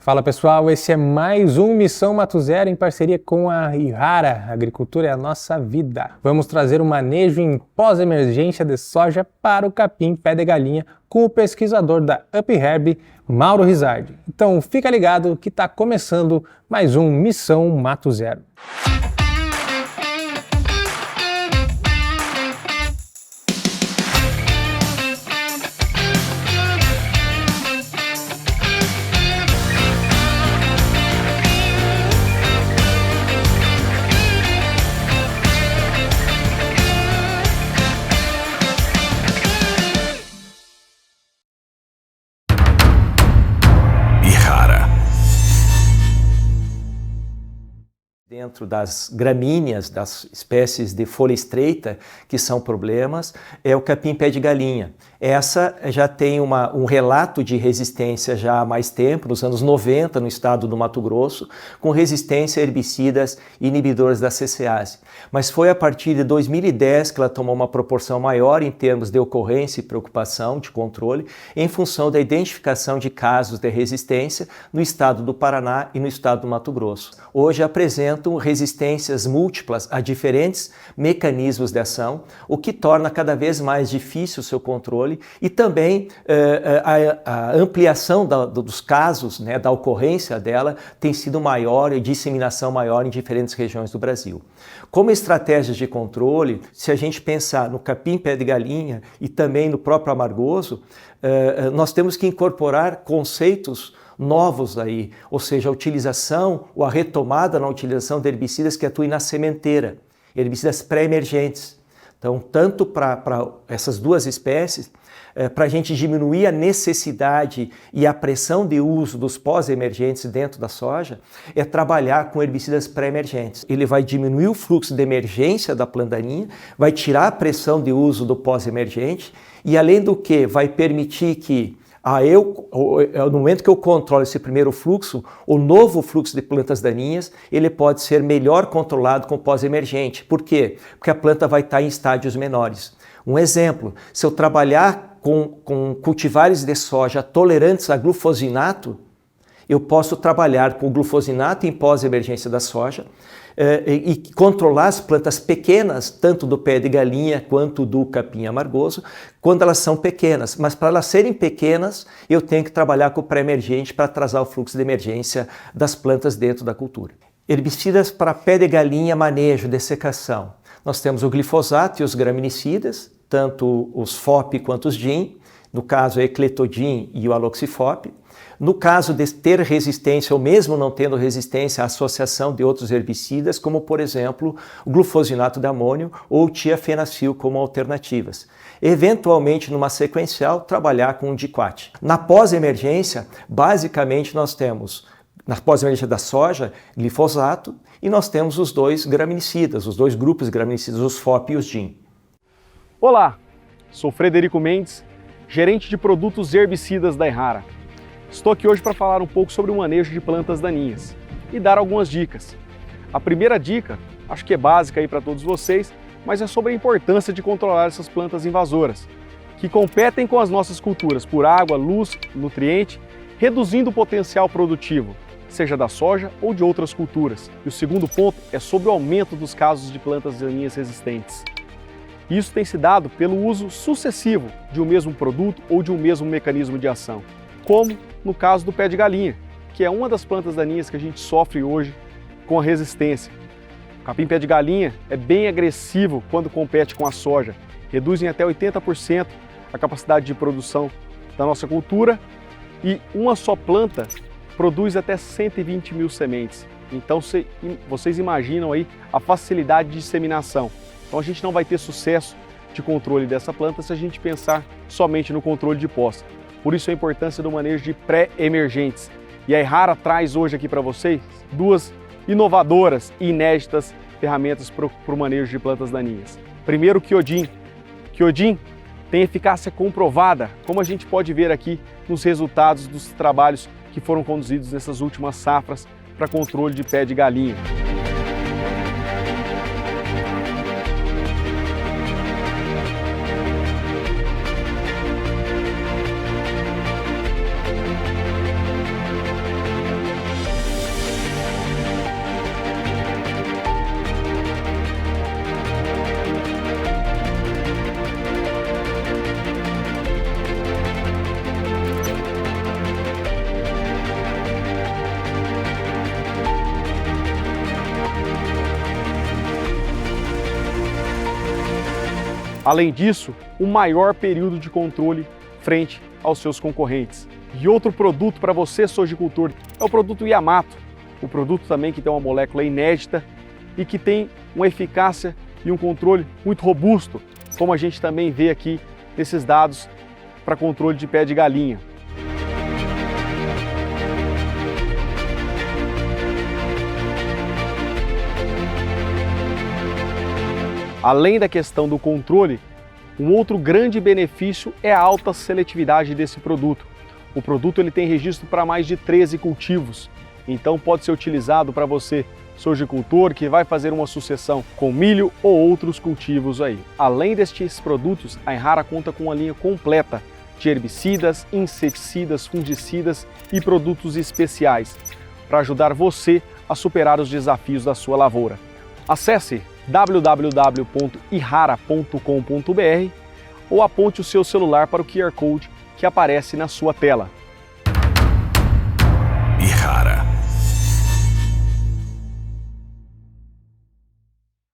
Fala pessoal, esse é mais um Missão Mato Zero em parceria com a Yara. Agricultura é a nossa vida. Vamos trazer um manejo em pós-emergência de soja para o capim pé de galinha com o pesquisador da UpHerb, Mauro Rizardi. Então fica ligado que está começando mais um Missão Mato Zero. Dentro das gramíneas, das espécies de folha estreita, que são problemas, é o capim pé de galinha. Essa já tem um relato de resistência já há mais tempo, nos anos 90, no estado do Mato Grosso, com resistência a herbicidas inibidores da CCase. Mas foi a partir de 2010 que ela tomou uma proporção maior em termos de ocorrência e preocupação de controle, em função da identificação de casos de resistência no estado do Paraná e no estado do Mato Grosso. Hoje apresentam resistências múltiplas a diferentes mecanismos de ação, o que torna cada vez mais difícil o seu controle e também a ampliação dos casos, né, da ocorrência dela tem sido maior e disseminação maior em diferentes regiões do Brasil. Como estratégias de controle, se a gente pensar no capim pé de galinha e também no próprio amargoso, nós temos que incorporar conceitos novos aí, ou seja, a utilização ou a retomada na utilização de herbicidas que atuem na sementeira, herbicidas pré-emergentes. Então, tanto para essas duas espécies, para a gente diminuir a necessidade e a pressão de uso dos pós-emergentes dentro da soja, é trabalhar com herbicidas pré-emergentes. Ele vai diminuir o fluxo de emergência da planta daninha, vai tirar a pressão de uso do pós-emergente e, além do que, vai permitir que no momento que eu controlo esse primeiro fluxo, o novo fluxo de plantas daninhas, ele pode ser melhor controlado com pós-emergente. Por quê? Porque a planta vai estar em estádios menores. Um exemplo, se eu trabalhar com cultivares de soja tolerantes a glufosinato, eu posso trabalhar com glufosinato em pós-emergência da soja e controlar as plantas pequenas, tanto do pé de galinha quanto do capim amargoso, quando elas são pequenas. Mas para elas serem pequenas, eu tenho que trabalhar com o pré-emergente para atrasar o fluxo de emergência das plantas dentro da cultura. Herbicidas para pé de galinha, manejo, dessecação. Nós temos o glifosato e os graminicidas, tanto os FOP quanto os DIN, no caso a Ecletodin e o Aloxifop. No caso de ter resistência ou mesmo não tendo resistência à associação de outros herbicidas, como por exemplo o glufosinato de amônio ou o tiafenacil como alternativas. Eventualmente, numa sequencial, trabalhar com o diquat. Na pós-emergência, basicamente nós temos, na pós-emergência da soja, glifosato, e nós temos os dois graminicidas, os dois grupos de graminicidas, os FOP e os DIN. Olá, sou Frederico Mendes, gerente de produtos herbicidas da Yara. Estou aqui hoje para falar um pouco sobre o manejo de plantas daninhas e dar algumas dicas. A primeira dica, acho que é básica aí para todos vocês, mas é sobre a importância de controlar essas plantas invasoras, que competem com as nossas culturas por água, luz, nutriente, reduzindo o potencial produtivo, seja da soja ou de outras culturas. E o segundo ponto é sobre o aumento dos casos de plantas daninhas resistentes. Isso tem se dado pelo uso sucessivo de um mesmo produto ou de um mesmo mecanismo de ação, como no caso do pé de galinha, que é uma das plantas daninhas que a gente sofre hoje com a resistência. O capim pé de galinha é bem agressivo quando compete com a soja, reduz em até 80% a capacidade de produção da nossa cultura e uma só planta produz até 120 mil sementes. Então vocês imaginam aí a facilidade de disseminação. Então a gente não vai ter sucesso de controle dessa planta se a gente pensar somente no controle de pós. Por isso a importância do manejo de pré-emergentes. E a Yara traz hoje aqui para vocês duas inovadoras e inéditas ferramentas para o manejo de plantas daninhas. Primeiro, o Kyodin. Kyodin tem eficácia comprovada, como a gente pode ver aqui nos resultados dos trabalhos que foram conduzidos nessas últimas safras para controle de pé de galinha. Além disso, o maior período de controle frente aos seus concorrentes. E outro produto para você, sojicultor, é o produto Yamato. O produto também que tem uma molécula inédita e que tem uma eficácia e um controle muito robusto, como a gente também vê aqui nesses dados para controle de pé de galinha. Além da questão do controle, um outro grande benefício é a alta seletividade desse produto. O produto ele tem registro para mais de 13 cultivos, então pode ser utilizado para você, sojicultor, que vai fazer uma sucessão com milho ou outros cultivos aí. Além destes produtos, a Yara conta com uma linha completa de herbicidas, inseticidas, fungicidas e produtos especiais para ajudar você a superar os desafios da sua lavoura. Acesse www.yara.com.br ou aponte o seu celular para o QR Code que aparece na sua tela. Yara.